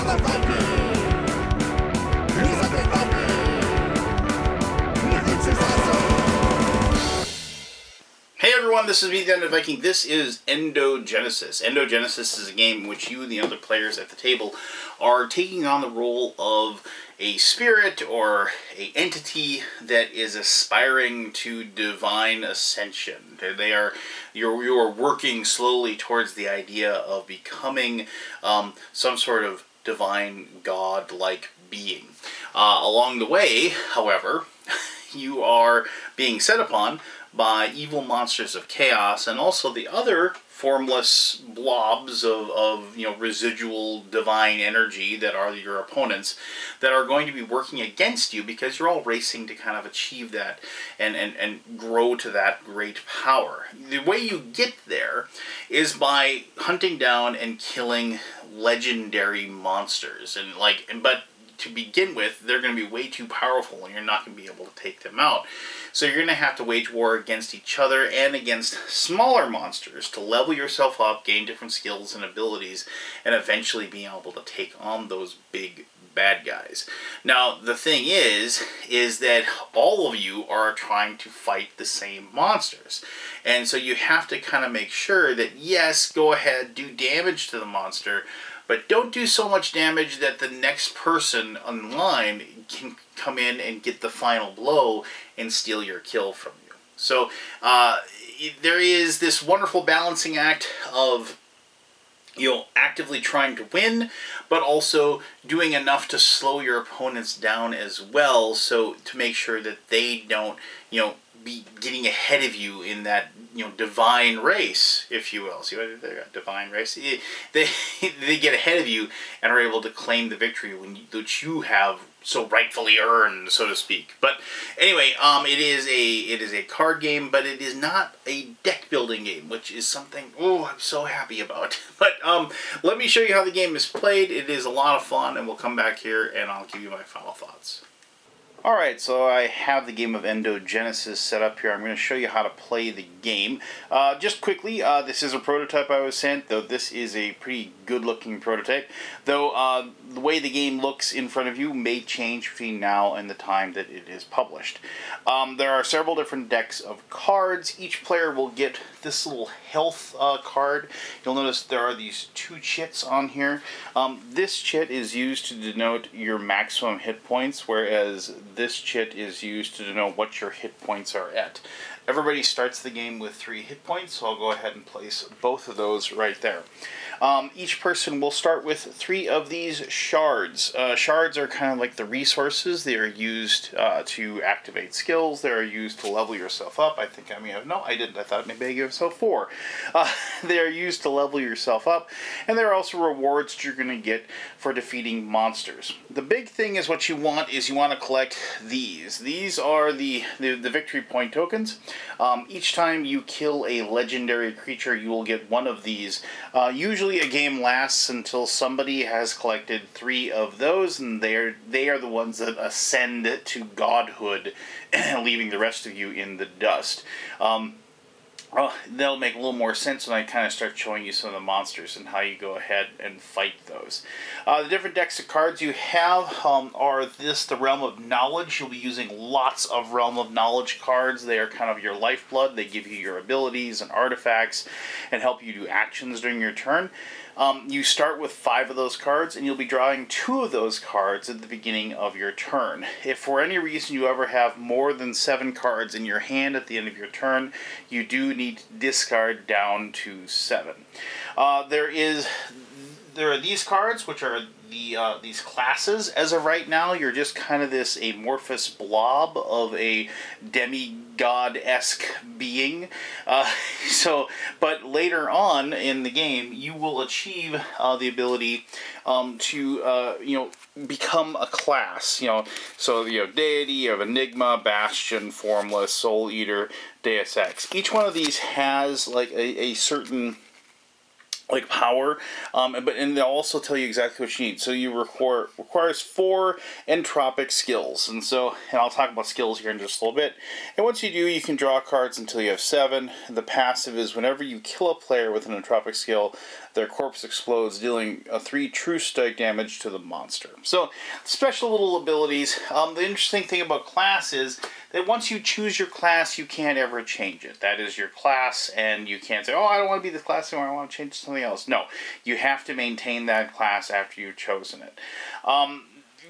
Hey everyone, this is me, the End Viking. This is Endogenesis. Endogenesis is a game in which you and the other players at the table are taking on the role of a spirit or a entity that is aspiring to divine ascension. You're working slowly towards the idea of becoming some sort of divine god-like being. Along the way, however, you are being set upon by evil monsters of chaos and also the other formless blobs of residual divine energy that are your opponents that are going to be working against you because you're all racing to kind of achieve that and grow to that great power. The way you get there is by hunting down and killing legendary monsters but to begin with, they're going to be way too powerful and you're not going to be able to take them out. So you're going to have to wage war against each other and against smaller monsters to level yourself up, gain different skills and abilities, and eventually be able to take on those big bad guys. Now, the thing is that all of you are trying to fight the same monsters. And so you have to kind of make sure that, yes, go ahead, do damage to the monster, but don't do so much damage that the next person online can come in and get the final blow and steal your kill from you. So there is this wonderful balancing act of actively trying to win, but also doing enough to slow your opponents down as well, so to make sure that they don't, be getting ahead of you in that, divine race, if you will. See what I did there? Divine race. They get ahead of you and are able to claim the victory which you have so rightfully earned, so to speak. But anyway, it is a card game, but it is not a deck building game, which is something I'm so happy about. But let me show you how the game is played. It is a lot of fun, and we'll come back here and I'll give you my final thoughts. Alright, so I have the game of Endogenesis set up here. I'm going to show you how to play the game. Just quickly, this is a prototype I was sent, though this is a pretty good-looking prototype. Though the way the game looks in front of you may change between now and the time that it is published. There are several different decks of cards. Each player will get this little health card. You'll notice there are these two chits on here. This chit is used to denote your maximum hit points, whereas this chit is used to denote what your hit points are at. Everybody starts the game with 3 hit points, so I'll go ahead and place both of those right there. Each person will start with 3 of these shards. Shards are kind of like the resources. They are used to activate skills. They are used to level yourself up. I think I may have... No, I didn't. I thought maybe I gave myself 4. They are used to level yourself up, and there are also rewards that you're going to get for defeating monsters. The big thing is what you want to collect these. These are the victory point tokens. Each time you kill a legendary creature, you will get 1 of these. Usually a game lasts until somebody has collected 3 of those, and they are the ones that ascend to godhood, leaving the rest of you in the dust. That'll make a little more sense when I kind of start showing you some of the monsters and how you go ahead and fight those. The different decks of cards you have are the Realm of Knowledge. You'll be using lots of Realm of Knowledge cards. They are kind of your lifeblood. They give you your abilities and artifacts and help you do actions during your turn. You start with 5 of those cards, and you'll be drawing 2 of those cards at the beginning of your turn. If for any reason you ever have more than 7 cards in your hand at the end of your turn, you do need to discard down to 7. There are these cards, which are these classes. As of right now, you're just kind of this amorphous blob of a demigod-esque being. But later on in the game, you will achieve the ability to become a class. So deity of Enigma, Bastion, Formless, Soul Eater, Deus Ex. Each one of these has like a certain like power, and they'll also tell you exactly what you need. So you requires 4 entropic skills, and I'll talk about skills here in just a little bit. And once you do, you can draw cards until you have 7. The passive is whenever you kill a player with an entropic skill, their corpse explodes, dealing 3 true strike damage to the monster. So special little abilities. The interesting thing about class is that once you choose your class, you can't ever change it. That is your class, and you can't say, oh, I don't want to be this class anymore, I want to change to something else. No, you have to maintain that class after you've chosen it.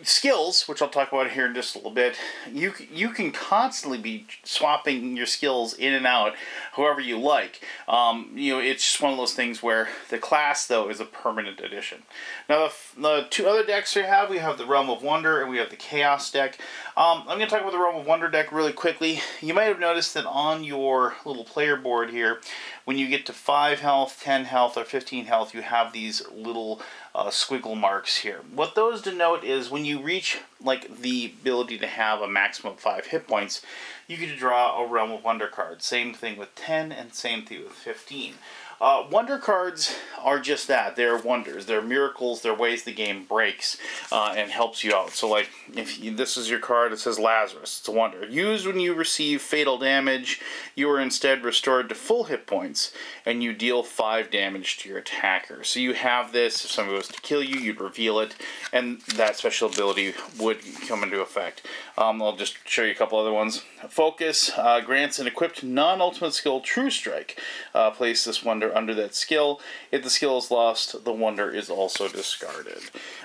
Skills, which I'll talk about here in just a little bit, you can constantly be swapping your skills in and out however you like. It's just one of those things where the class, though, is a permanent addition. Now, the 2 other decks we have the Realm of Wonder and we have the Chaos deck. I'm going to talk about the Realm of Wonder deck really quickly. You might have noticed that on your little player board here, when you get to 5 health, 10 health, or 15 health, you have these little squiggle marks here. What those denote is when you reach like the ability to have a maximum of 5 hit points, you get to draw a Realm of Wonder card. Same thing with 10 and same thing with 15. Wonder cards are just that. They're wonders. They're miracles. They're ways the game breaks and helps you out. So, like, this is your card, it says Lazarus. It's a wonder. Used when you receive fatal damage, you are instead restored to full hit points, and you deal 5 damage to your attacker. So you have this. If somebody was to kill you, you'd reveal it, and that special ability would come into effect. I'll just show you a couple other ones. Focus grants an equipped non-ultimate skill True Strike. Place this wonder under that skill. If the skill is lost, the wonder is also discarded.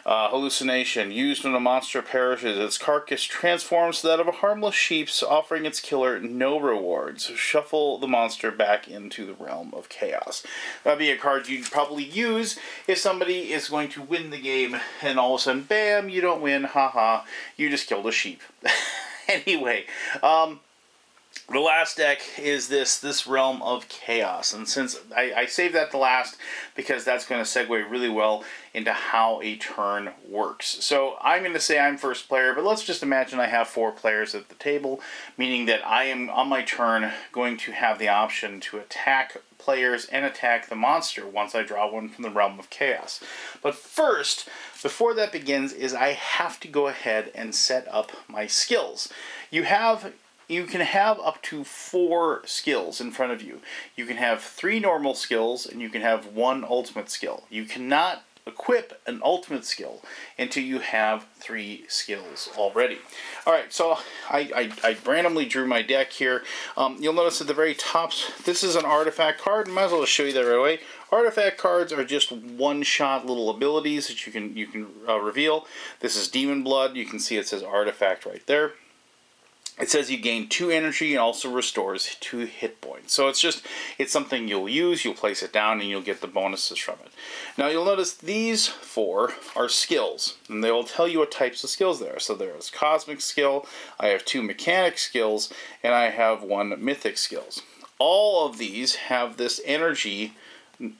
Hallucination. Used when a monster perishes, its carcass transforms to that of a harmless sheep's, offering its killer no rewards. Shuffle the monster back into the realm of chaos. That'd be a card you'd probably use if somebody is going to win the game, and all of a sudden, bam, you don't win, haha, you just killed a sheep. Anyway, the last deck is this Realm of Chaos, and since I saved that to last because that's going to segue really well into how a turn works. So I'm going to say I'm first player, but let's just imagine I have 4 players at the table, meaning that I am, on my turn, going to have the option to attack players and attack the monster once I draw one from the Realm of Chaos. But first, before that begins, is I have to go ahead and set up my skills. You can have up to 4 skills in front of you. You can have 3 normal skills, and you can have 1 ultimate skill. You cannot equip an ultimate skill until you have 3 skills already. Alright, so I randomly drew my deck here. You'll notice at the very top, this is an artifact card. Might as well just show you that right away. Artifact cards are just one-shot little abilities that you can reveal. This is Demon Blood. You can see it says artifact right there. It says you gain 2 energy and also restores 2 hit points. So it's something you'll use, you'll place it down, and you'll get the bonuses from it. Now you'll notice these 4 are skills, and they will tell you what types of skills there are. So there's Cosmic Skill, I have 2 Mechanic Skills, and I have 1 Mythic Skills. All of these have this energy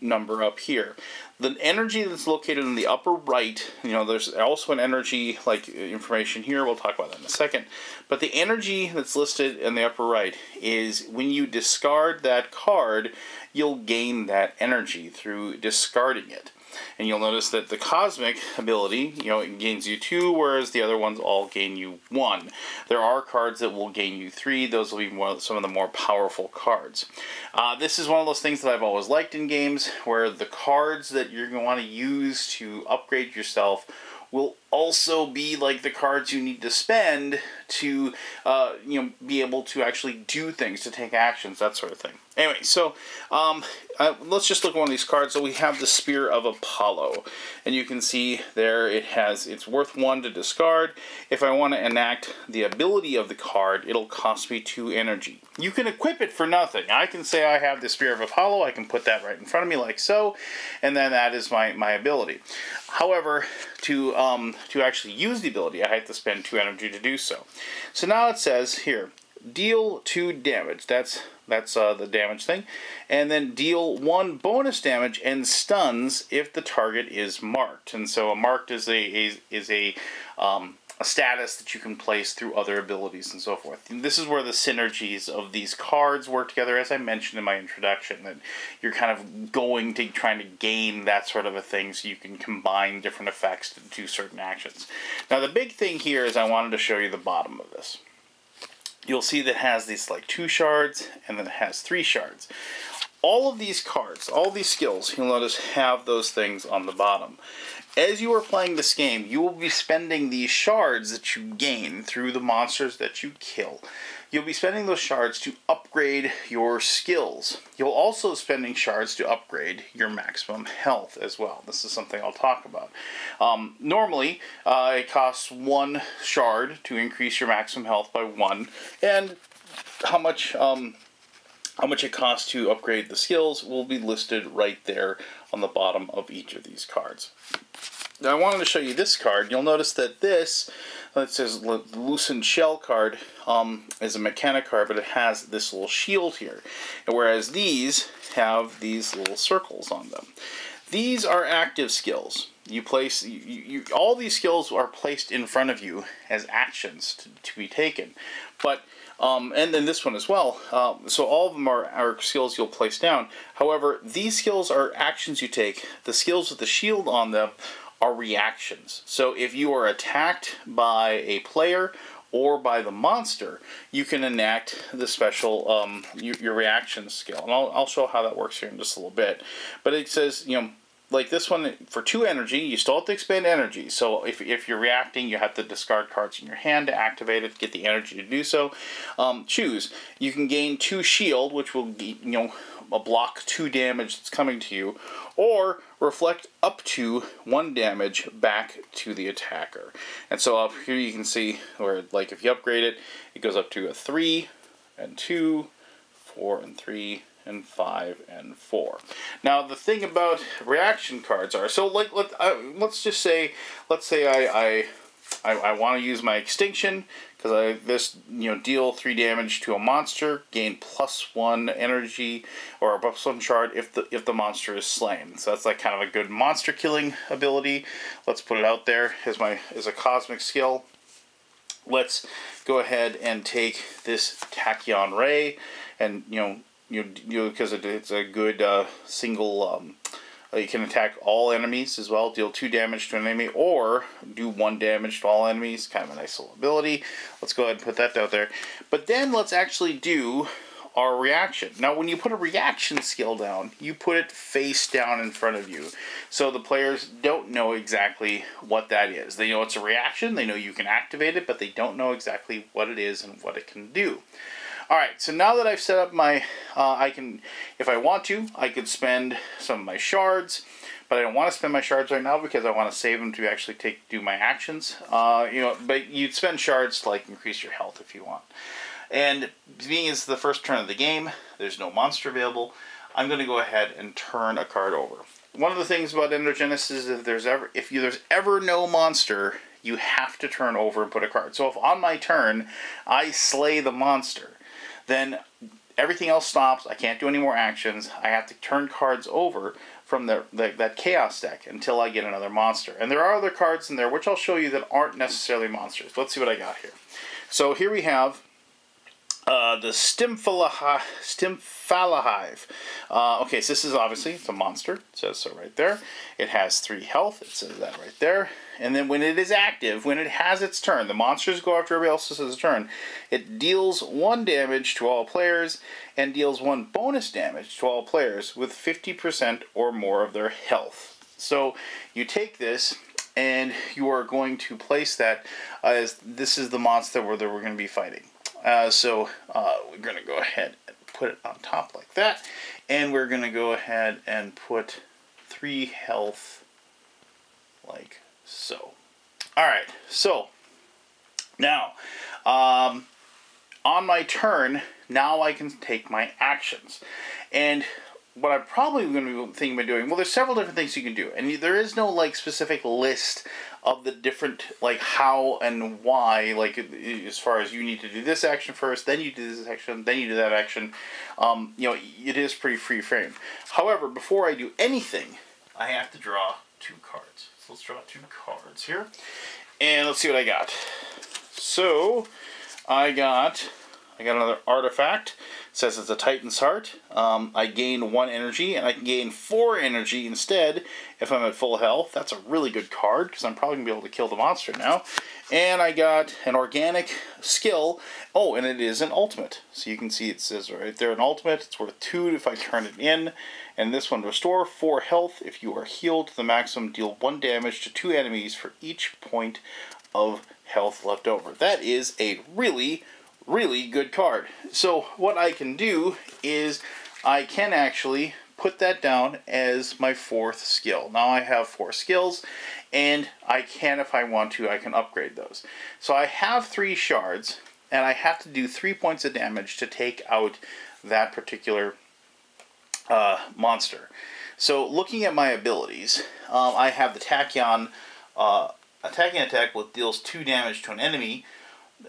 number up here. The energy that's located in the upper right, there's also an energy like information here, we'll talk about that in a second, but the energy that's listed in the upper right is when you discard that card, you'll gain that energy through discarding it. And you'll notice that the Cosmic ability, it gains you 2, whereas the other ones all gain you 1. There are cards that will gain you 3. Those will be some of the more powerful cards. This is one of those things that I've always liked in games, where the cards that you're going to want to use to upgrade yourself will also be like the cards you need to spend to be able to actually do things, to take actions, that sort of thing. Anyway, so let's just look at one of these cards. So we have the Spear of Apollo, and you can see there it's worth 1 to discard. If I want to enact the ability of the card, it'll cost me 2 energy. You can equip it for nothing. I can say I have the Spear of Apollo, I can put that right in front of me like so, and then that is my ability. However, to actually use the ability, I have to spend 2 energy to do so. So now it says here, deal 2 damage. That's the damage thing. And then deal 1 bonus damage and stuns if the target is marked. And so a marked is a a status that you can place through other abilities and so forth. And this is where the synergies of these cards work together, as I mentioned in my introduction, that you're kind of trying to gain that sort of a thing so you can combine different effects to do certain actions. Now the big thing here is I wanted to show you the bottom of this. You'll see that it has these like 2 shards and then it has 3 shards. All of these cards, all these skills, you'll notice have those things on the bottom. As you are playing this game, you will be spending these shards that you gain through the monsters that you kill. You'll be spending those shards to upgrade your skills. You'll also spending shards to upgrade your maximum health as well. This is something I'll talk about. Normally, it costs 1 shard to increase your maximum health by 1, and how much it costs to upgrade the skills will be listed right there on the bottom of each of these cards. Now I wanted to show you this card. You'll notice that this, it says Loosened Shell card, is a mechanic card, but it has this little shield here. Whereas these have these little circles on them. These are active skills. You place, all these skills are placed in front of you as actions to be taken. But and then this one as well. So all of them are skills you'll place down. However, these skills are actions you take. The skills with the shield on them are reactions. So if you are attacked by a player or by the monster, you can enact the special your reaction skill. And I'll show how that works here in just a little bit. But it says, you know, like this one, for 2 energy, you still have to expend energy. So if you're reacting, you have to discard cards in your hand to activate it, get the energy to do so. Choose. You can gain 2 shield, which will, you know, block 2 damage that's coming to you, or reflect up to 1 damage back to the attacker. And so up here you can see where, like, if you upgrade it, it goes up to a 3 and 2, 4 and 3, and 5 and 4. Now the thing about reaction cards are, so like let's say I want to use my extinction because this, you know, deal 3 damage to a monster, gain +1 energy or a +1 shard if the monster is slain. So that's like kind of a good monster killing ability. Let's put it out there as a cosmic skill. Let's go ahead and take this Tachyon Ray, and because it's a good single. You can attack all enemies as well, deal 2 damage to an enemy, or do 1 damage to all enemies. Kind of a nice little ability. Let's go ahead and put that out there. But then let's actually do our reaction. Now, when you put a reaction skill down, you put it face down in front of you. So the players don't know exactly what that is. They know it's a reaction, they know you can activate it, but they don't know exactly what it is and what it can do. Alright, so now that I've set up my, if I want to, I could spend some of my shards, but I don't want to spend my shards right now because I want to save them to actually do my actions. But you'd spend shards to like increase your health if you want. And being it's the first turn of the game, there's no monster available, I'm going to go ahead and turn a card over. One of the things about Endogenesis is if there's ever no monster, you have to turn over and put a card. So if on my turn I slay the monster, then everything else stops. I can't do any more actions. I have to turn cards over from that chaos deck until I get another monster. And there are other cards in there, which I'll show you, that aren't necessarily monsters. Let's see what I got here. So here we have the Stymphalahive. Okay, so this is obviously, it's a monster. It says so right there. It has 3 health. It says that right there. And then when it is active, when it has its turn, the monsters go after everybody else's turn, it deals 1 damage to all players and deals 1 bonus damage to all players with 50% or more of their health. So you take this and you are going to place that as this is the monster that we're going to be fighting. So we're going to go ahead and put it on top like that, and we're going to go ahead and put 3 health like so. Alright, so now on my turn, now I can take my actions. And what I'm probably going to be thinking about doing, well, there's several different things you can do, and there is no like specific list of the different like how and why, like as far as you need to do this action first, then you do this action, then you do that action. It is pretty free frame. However, before I do anything, I have to draw 2 cards. So let's draw 2 cards here. And let's see what I got. So, I got another artifact. It says it's a Titan's Heart. I gain 1 energy, and I can gain 4 energy instead if I'm at full health. That's a really good card, because I'm probably going to be able to kill the monster now. And I got an organic skill. Oh, and it is an ultimate. So you can see it says right there, an ultimate. It's worth 2 if I turn it in. And this one, restore 4 health. If you are healed to the maximum, deal 1 damage to 2 enemies for each point of health left over. That is a really good card. So what I can do is I can actually put that down as my 4th skill. Now I have 4 skills, and I can, if I want to, I can upgrade those. So I have 3 shards, and I have to do 3 points of damage to take out that particular monster. So looking at my abilities, I have the Tachyon attacking attack which deals 2 damage to an enemy.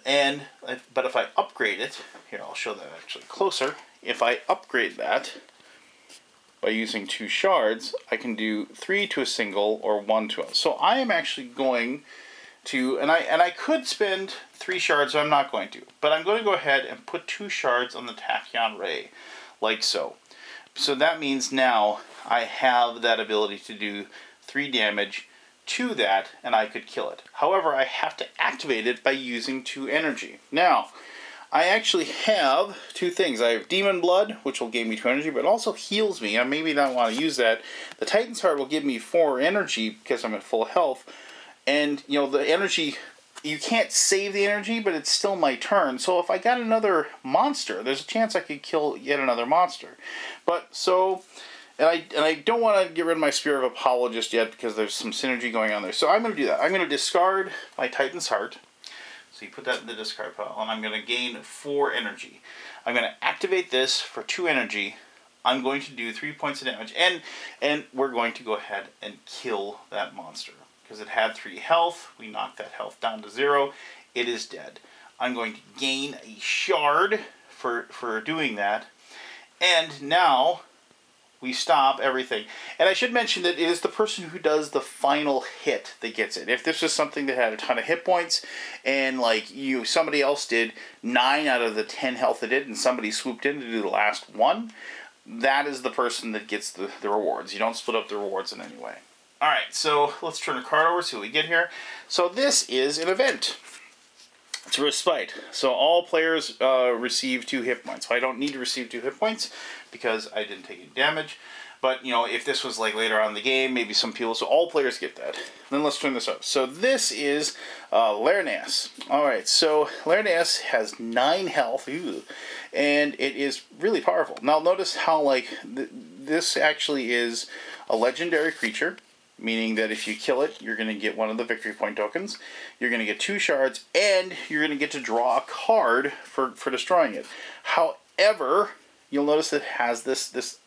But if I upgrade it, here I'll show that actually closer. If I upgrade that by using 2 shards, I can do 3 to a single or 1 to a. So I am actually going to, and I could spend 3 shards, but I'm not going to. But I'm going to go ahead and put 2 shards on the Tachyon Ray, like so. So that means now I have that ability to do 3 damage to that, and I could kill it. However, I have to activate it by using 2 energy. Now, I actually have 2 things. I have Demon Blood, which will give me 2 energy, but it also heals me. I maybe not want to use that. The Titan's Heart will give me 4 energy because I'm at full health. And, you know, the energy, you can't save the energy, but it's still my turn. So if I got another monster, there's a chance I could kill yet another monster. But, so... And I don't want to get rid of my Spear of Apollo just yet because there's some synergy going on there. So I'm going to do that. I'm going to discard my Titan's Heart. So you put that in the discard pile. And I'm going to gain 4 energy. I'm going to activate this for 2 energy. I'm going to do 3 points of damage. And we're going to go ahead and kill that monster. Because it had 3 health. We knocked that health down to 0. It is dead. I'm going to gain a shard for doing that. And now... we stop everything. And I should mention that it is the person who does the final hit that gets it. If this was something that had a ton of hit points, and like somebody else did 9 out of the 10 health it did, and somebody swooped in to do the last 1, that is the person that gets the rewards. You don't split up the rewards in any way. Alright, so let's turn the card over, see what we get here. So this is an event. It's a respite. So all players receive 2 hit points. So I don't need to receive 2 hit points because I didn't take any damage. But, you know, if this was like later on in the game, maybe some people... So all players get that. Then let's turn this up. So this is Endogenesis. Alright, so Endogenesis has 9 health. Ooh, and it is really powerful. Now notice how, like, this actually is a legendary creature. Meaning that if you kill it, you're going to get 1 of the victory point tokens. You're going to get 2 shards, and you're going to get to draw a card for destroying it. However, you'll notice it has this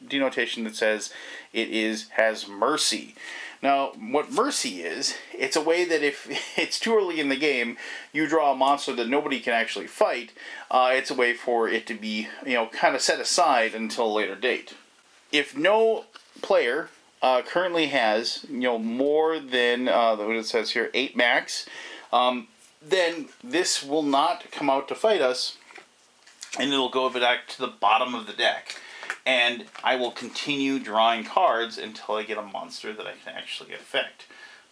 denotation that says it has mercy. Now, what mercy is, it's a way that if it's too early in the game, you draw a monster that nobody can actually fight. It's a way for it to be, kind of set aside until a later date. If no player... currently has, more than, what it says here, 8 max, then this will not come out to fight us, and it'll go back to the bottom of the deck. And I will continue drawing cards until I get a monster that I can actually affect.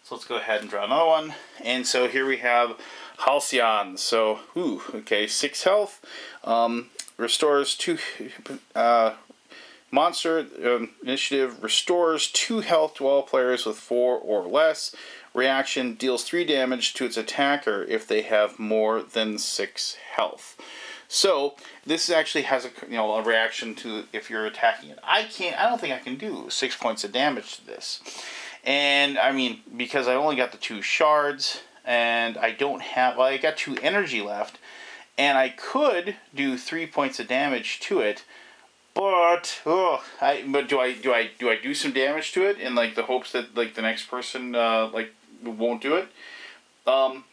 So let's go ahead and draw another one. And so here we have Halcyon. So, 6 health, restores 2... Monster initiative restores 2 health to all players with 4 or less. Reaction deals 3 damage to its attacker if they have more than 6 health. So this actually has a reaction to if you're attacking it. I don't think I can do 6 points of damage to this. And I mean, because I only got the 2 shards and I don't have, well, I got 2 energy left, and I could do 3 points of damage to it. But do I do some damage to it in like the hopes that like the next person won't do it? And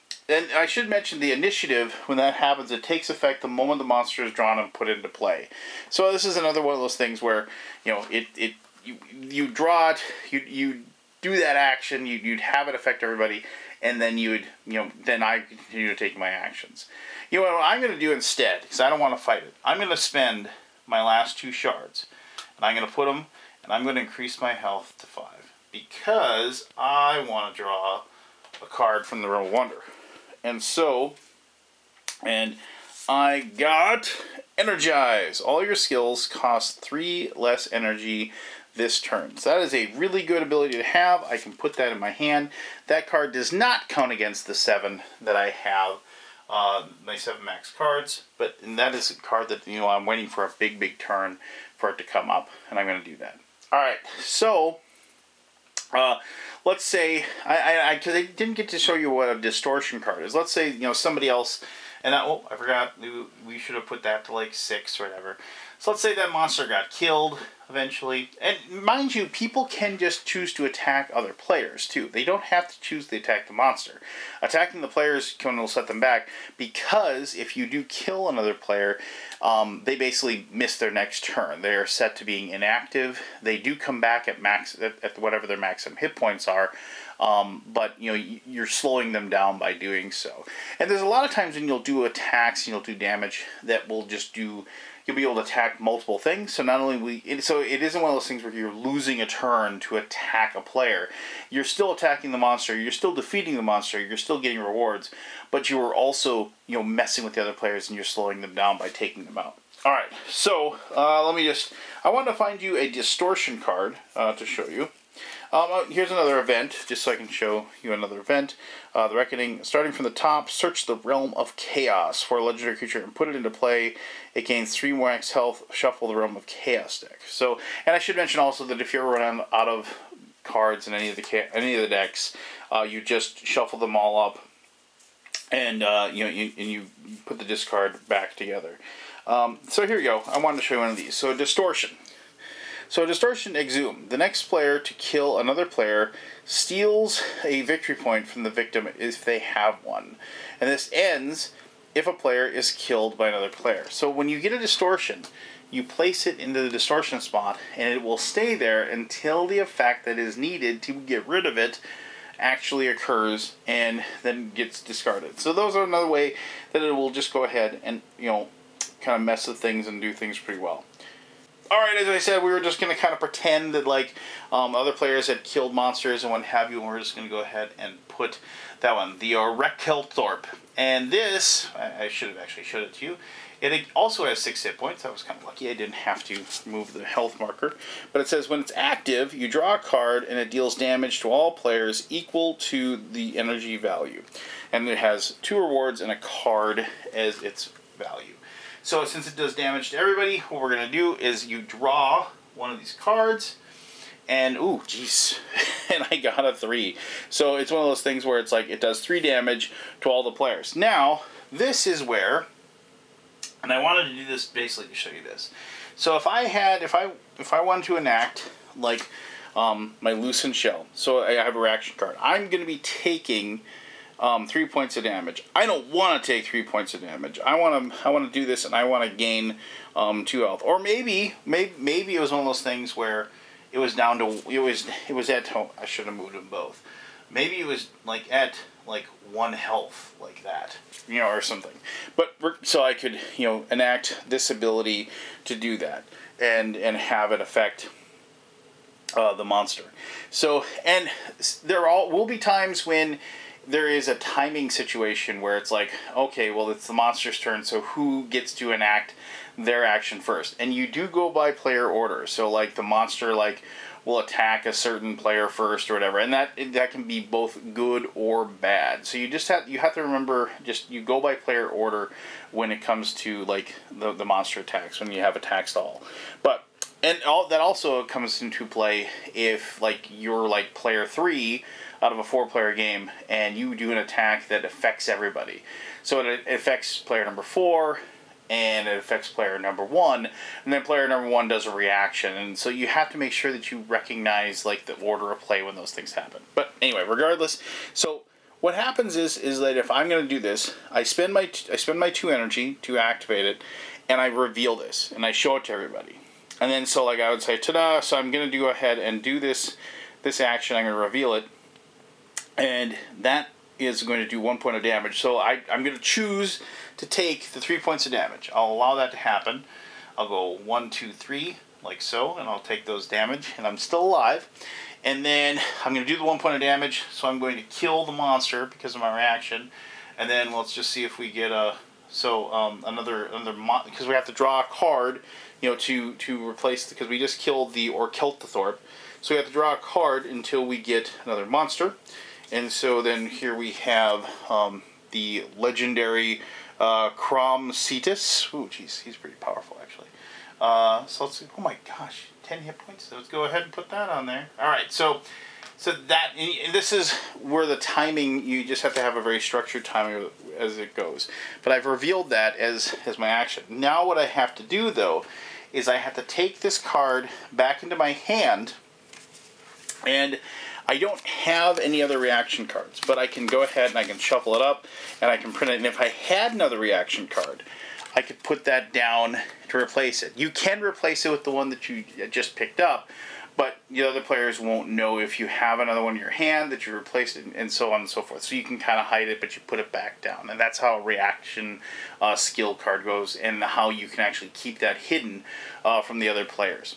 I should mention the initiative, when that happens, it takes effect the moment the monster is drawn and put into play. So this is another one of those things where you draw it, you do that action, you'd have it affect everybody, and then you would, then I continue to take my actions. You know what I'm going to do instead, because I don't want to fight it. I'm going to spend my last 2 shards, and I'm going to put them, and I'm going to increase my health to 5, because I want to draw a card from the Realm of Wonder. And so, and I got Energize. All your skills cost 3 less energy this turn. So that is a really good ability to have. I can put that in my hand. That card does not count against the 7 that I have, my 7 max cards, and that is a card that, I'm waiting for a big turn for it to come up, and I'm going to do that. Alright, so, let's say, because I didn't get to show you what a distortion card is. Let's say, somebody else, and I forgot, we should have put that to like 6 or whatever. So let's say that monster got killed eventually. And mind you, people can just choose to attack other players too. They don't have to choose to attack the monster. Attacking the players will set them back, because if you do kill another player, they basically miss their next turn. They are set to being inactive. They do come back at whatever their maximum hit points are. But you're slowing them down by doing so. And there's a lot of times when you'll do attacks and you'll do damage that will just do, you'll be able to attack multiple things. So not only so it isn't one of those things where you're losing a turn to attack a player. You're still attacking the monster. You're still defeating the monster. You're still getting rewards, but you are also messing with the other players, and you're slowing them down by taking them out. All right. So I wanted to find you a distortion card to show you. Here's another event, just so I can show you another event. The Reckoning, starting from the top, search the Realm of Chaos for a legendary creature and put it into play. It gains 3 more X health, shuffle the Realm of Chaos deck. So, and I should mention also that if you're running out of cards in any of the decks, you just shuffle them all up, and you put the discard back together. So here we go. I wanted to show you one of these. So Distortion. So Distortion Exhume. The next player to kill another player steals a victory point from the victim if they have one. And this ends if a player is killed by another player. So when you get a Distortion, you place it into the Distortion spot, and it will stay there until the effect that is needed to get rid of it actually occurs and then gets discarded. So those are another way that it will just go ahead and, kind of mess with things and do things pretty well. Alright, as I said, we were just going to kind of pretend that, other players had killed monsters and what have you, and we're just going to go ahead and put that one, the Orekelthorpe. And this, I should have actually showed it to you, it also has 6 hit points. I was kind of lucky. I didn't have to move the health marker. But it says, when it's active, you draw a card, and it deals damage to all players equal to the energy value. And it has 2 rewards and a card as its value. So since it does damage to everybody, what we're going to do is you draw one of these cards, and ooh, jeez, and I got a 3. So it's one of those things where it's like it does 3 damage to all the players. Now, this is where, and I wanted to do this basically to show you this. So if I wanted to enact my Loosened Shell, so I have a reaction card, I'm going to be taking 3 points of damage. I don't want to take 3 points of damage. I want to do this, and I want to gain 2 health. Or maybe it was one of those things where it was down to it was at, I should have moved them both. Maybe it was at 1 health, like that, or something. But so I could enact this ability to do that and have it affect the monster. So, and there will be times when there is a timing situation where it's like, okay, well, it's the monster's turn, so who gets to enact their action first? And you do go by player order. So, the monster, will attack a certain player first or whatever. And that can be both good or bad. So you have to remember, you go by player order when it comes to, the monster attacks, when you have attack stall. But, and that also comes into play if, you're, player 3 out of a 4-player game, and you do an attack that affects everybody. So it affects player number 4, and it affects player number 1, and then player number 1 does a reaction. And so you have to make sure that you recognize, the order of play when those things happen. But anyway, regardless, so what happens is that if I'm going to do this, I spend my 2 energy to activate it, and I reveal this, and I show it to everybody. And then so I would say, ta-da, so I'm going to go ahead and do this action, I'm going to reveal it. And that is going to do 1 point of damage. So I'm going to choose to take the 3 points of damage. I'll allow that to happen. I'll go 1, 2, 3, like so, and I'll take those damage, and I'm still alive. And then I'm going to do the 1 point of damage, so I'm going to kill the monster because of my reaction. And then let's just see if we get a... So another because we have to draw a card, you know, to replace, because we just killed the Orkeltathorpe. So we have to draw a card until we get another monster. And so then here we have the legendary Cromcetus. Ooh, jeez, he's pretty powerful actually. So let's see. Oh my gosh, 10 hit points. So let's go ahead and put that on there. All right, so that, and this is where the timing, you just have to have a very structured timing as it goes. But I've revealed that as my action. Now what I have to do though is I have to take this card back into my hand, and I don't have any other reaction cards, but I can go ahead and I can shuffle it up and I can print it. And if I had another reaction card, I could put that down to replace it. You can replace it with the one that you just picked up, but the other players won't know if you have another one in your hand that you replaced it, and so on and so forth. So you can kind of hide it, but you put it back down. And that's how a reaction skill card goes, and how you can actually keep that hidden from the other players.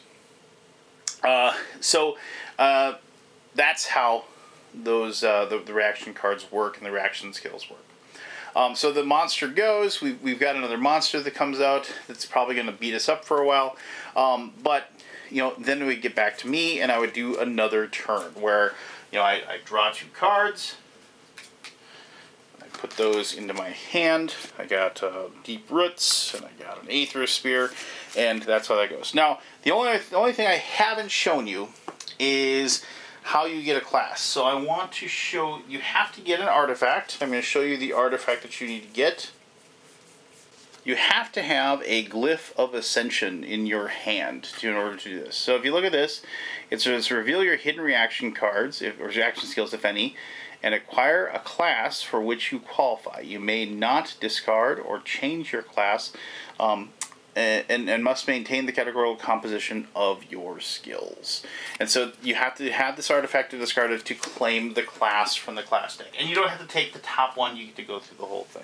That's how those the reaction cards work and the reaction skills work. So the monster goes. We've got another monster that comes out that's probably going to beat us up for a while. But then we get back to me, and I would do another turn where I draw 2 cards. I put those into my hand. I got Deep Roots, and I got an Aether Spear, and that's how that goes. Now the only thing I haven't shown you is how you get a class. So I want to show, you have to get an artifact. I'm going to show you the artifact that you need to get. You have to have a Glyph of Ascension in your hand in order to do this. So if you look at this, it says reveal your hidden reaction cards, or reaction skills if any, and acquire a class for which you qualify. You may not discard or change your class, and must maintain the categorical composition of your skills. And so you have to have this artifact to discard it to claim the class from the class deck. And you don't have to take the top one, you get to go through the whole thing.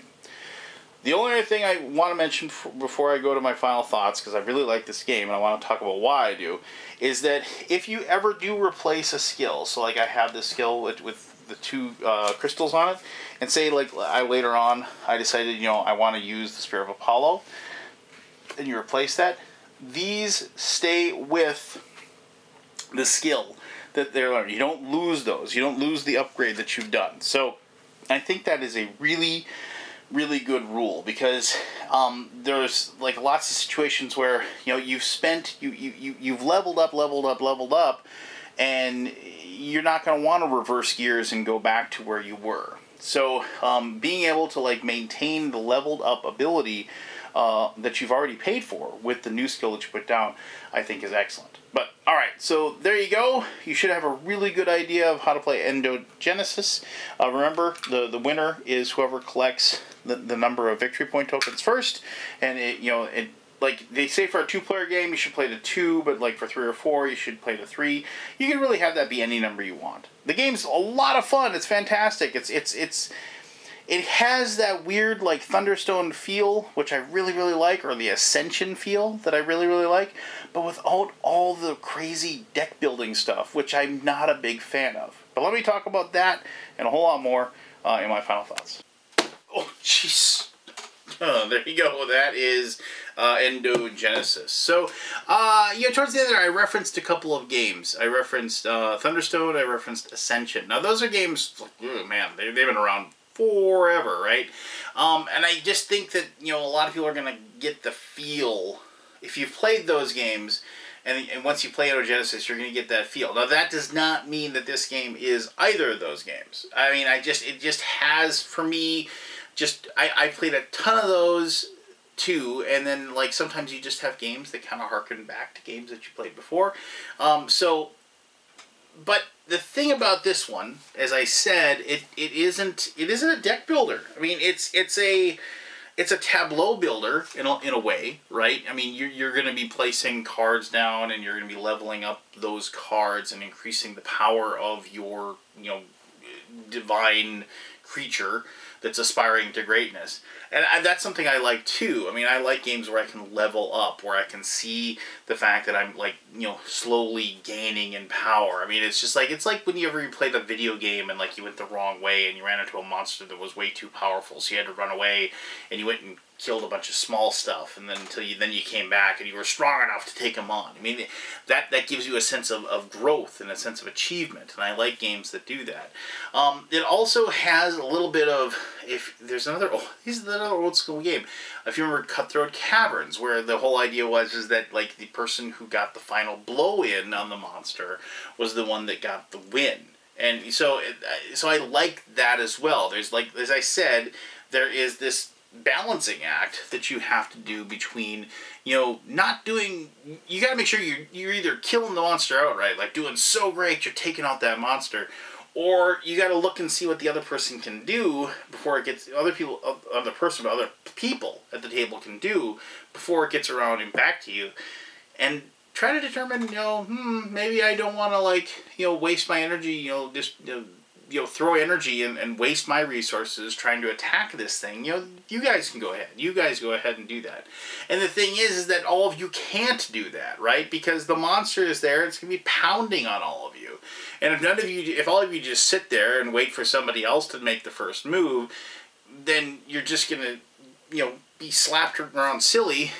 The only other thing I want to mention before I go to my final thoughts, because I really like this game and I want to talk about why I do, is that if you ever do replace a skill, so like I have this skill with the 2 crystals on it, and say like later on I decided I want to use the Spear of Apollo, and you replace that, these stay with the skill that they're learning. You don't lose those. You don't lose the upgrade that you've done. So I think that is a really, really good rule, because there's like lots of situations where you've leveled up, and you're not going to want to reverse gears and go back to where you were. So being able to like maintain the leveled up ability that you've already paid for with the new skill that you put down, I think is excellent. But alright, so there you go. You should have a really good idea of how to play Endogenesis. Remember, the winner is whoever collects the number of victory point tokens first. And like they say, for a 2-player game you should play to 2, but like for 3 or 4 you should play to 3. You can really have that be any number you want. The game's a lot of fun. It's fantastic. It has that weird like Thunderstone feel, which I really, really like, or the Ascension feel that I really, really like, but without all the crazy deck building stuff, which I'm not a big fan of. But let me talk about that and a whole lot more in my final thoughts. Oh, jeez. There you go. That is Endogenesis. So, towards the end there, I referenced a couple of games. I referenced Thunderstone. I referenced Ascension. Now, those are games, oh, man, they've been around forever, right? And I just think that, a lot of people are going to get the feel, if you've played those games, and once you play Endogenesis, you're going to get that feel. Now, that does not mean that this game is either of those games. I mean, it just has, for me, I played a ton of those too, and then, like, sometimes you just have games that kind of harken back to games that you played before. But the thing about this one, as I said, it isn't a deck builder. I mean, it's a tableau builder in a way, right? I mean, you're going to be placing cards down, and you're going to be leveling up those cards and increasing the power of your divine creature that's aspiring to greatness. And that's something I like too. I mean, I like games where I can level up, where I can see the fact that I'm like, you know, slowly gaining in power. I mean, it's just like, it's like whenever you played a video game and like you went the wrong way and you ran into a monster that was way too powerful, so you had to run away and you went and killed a bunch of small stuff, and then then you came back and you were strong enough to take them on. I mean, that gives you a sense of growth and a sense of achievement, and I like games that do that. It also has a little bit of, if there's another, this is another old school game. If you remember Cutthroat Caverns, where the whole idea is that like the person who got the final blow in on the monster was the one that got the win. And so I like that as well. There's, like, as I said, there is this balancing act that you have to do between, you know, not doing, you got to make sure you're either killing the monster outright, like doing so great you're taking out that monster, or you got to look and see what the other person can do before it gets, other people at the table can do before it gets around and back to you, and try to determine, you know, maybe I don't want to, like, you know, waste my energy, you know, just, you know, throw energy and waste my resources trying to attack this thing. You know, you guys can go ahead. You guys go ahead and do that. And the thing is that all of you can't do that, right? Because the monster is there. It's going to be pounding on all of you. And if all of you just sit there and wait for somebody else to make the first move, then you're just going to, you know, be slapped around silly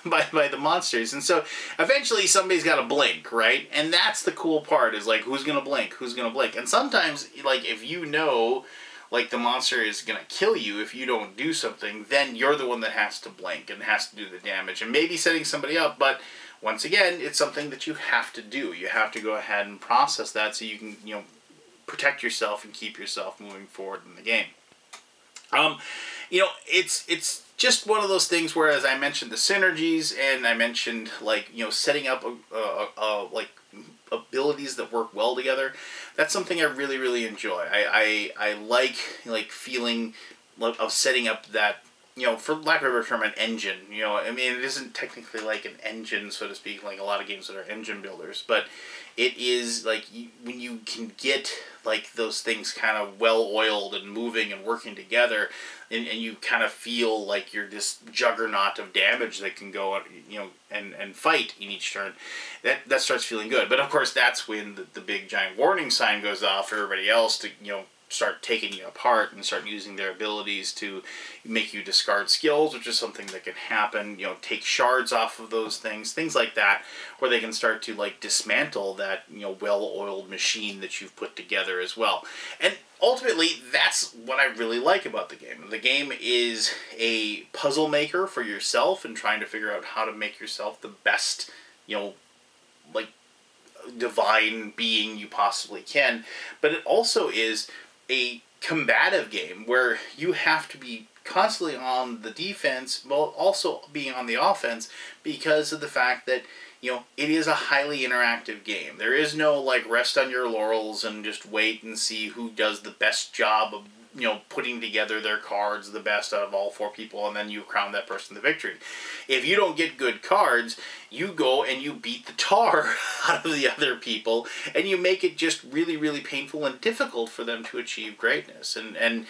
by the monsters. And so eventually somebody's got to blink, right? And that's the cool part, is like, who's going to blink? Who's going to blink? And sometimes, like, if you know, like, the monster is going to kill you if you don't do something, then you're the one that has to blink and has to do the damage. And maybe setting somebody up, but once again, it's something that you have to do. You have to go ahead and process that so you can, you know, protect yourself and keep yourself moving forward in the game. You know, it's just one of those things where, as I mentioned, the synergies, and I mentioned, like, you know, setting up like abilities that work well together. That's something I really, really enjoy. I like feeling of setting up that, you know, for lack of a better term, an engine. You know, I mean, it isn't technically like an engine, so to speak, like a lot of games that are engine builders, but it is like when you can get like those things kind of well-oiled and moving and working together, and you kind of feel like you're this juggernaut of damage that can go, you know, and fight in each turn, that starts feeling good. But of course, that's when the big giant warning sign goes off for everybody else to, you know, start taking you apart and start using their abilities to make you discard skills, which is something that can happen. You know, take shards off of those things like that, where they can start to, like, dismantle that, you know, well-oiled machine that you've put together as well. And ultimately, that's what I really like about the game. The game is a puzzle maker for yourself and trying to figure out how to make yourself the best, you know, like, divine being you possibly can. But it also is a combative game where you have to be constantly on the defense while also being on the offense, because of the fact that, you know, it is a highly interactive game. There is no, like, rest on your laurels and just wait and see who does the best job of, you know, putting together their cards the best out of all four people, and then you crown that person the victory. If you don't get good cards, you go and you beat the tar out of the other people, and you make it just really, really painful and difficult for them to achieve greatness. And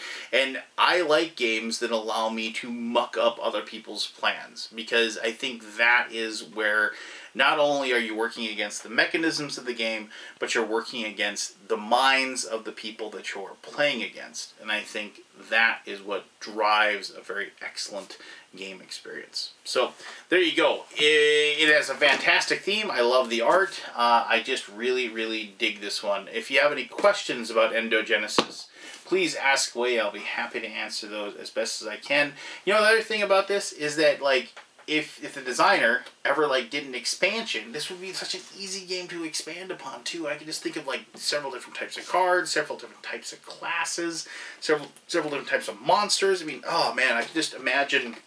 I like games that allow me to muck up other people's plans, because I think that is where not only are you working against the mechanisms of the game, but you're working against the minds of the people that you're playing against. And I think that is what drives a very excellent game experience. So there you go. It has a fantastic theme. I love the art. I just really, really dig this one. If you have any questions about Endogenesis, please ask away. I'll be happy to answer those as best as I can. You know, the other thing about this is that, like, if the designer ever, like, did an expansion, this would be such an easy game to expand upon too. I could just think of, like, several different types of cards, several different types of classes, several different types of monsters. I mean, oh man, I could just imagine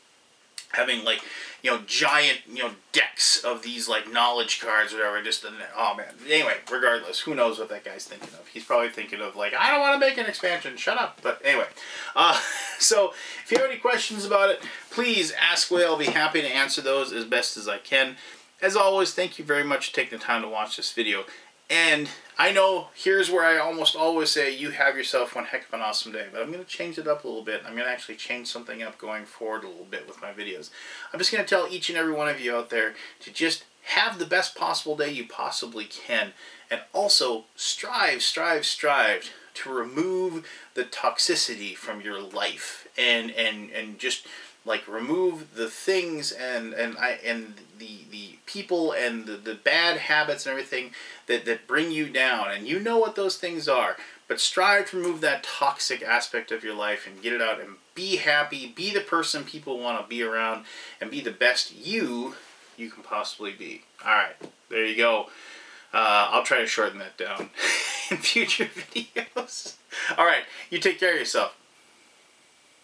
having, like, you know, giant, you know, decks of these, like, knowledge cards or whatever. Just, oh man. Anyway, regardless, who knows what that guy's thinking of? He's probably thinking of, like, I don't want to make an expansion. Shut up. But anyway, so if you have any questions about it, please ask away. I'll be happy to answer those as best as I can. As always, thank you very much for taking the time to watch this video. And I know here's where I almost always say you have yourself one heck of an awesome day, but I'm going to change it up a little bit. I'm going to actually change something up going forward a little bit with my videos. I'm just going to tell each and every one of you out there to just have the best possible day you possibly can, and also strive to remove the toxicity from your life, and just like remove the things and the people and the bad habits and everything that bring you down, and you know what those things are, but strive to remove that toxic aspect of your life and get it out and be happy, be the person people want to be around, and be the best you can possibly be. Alright, there you go. I'll try to shorten that down in future videos. Alright, you take care of yourself.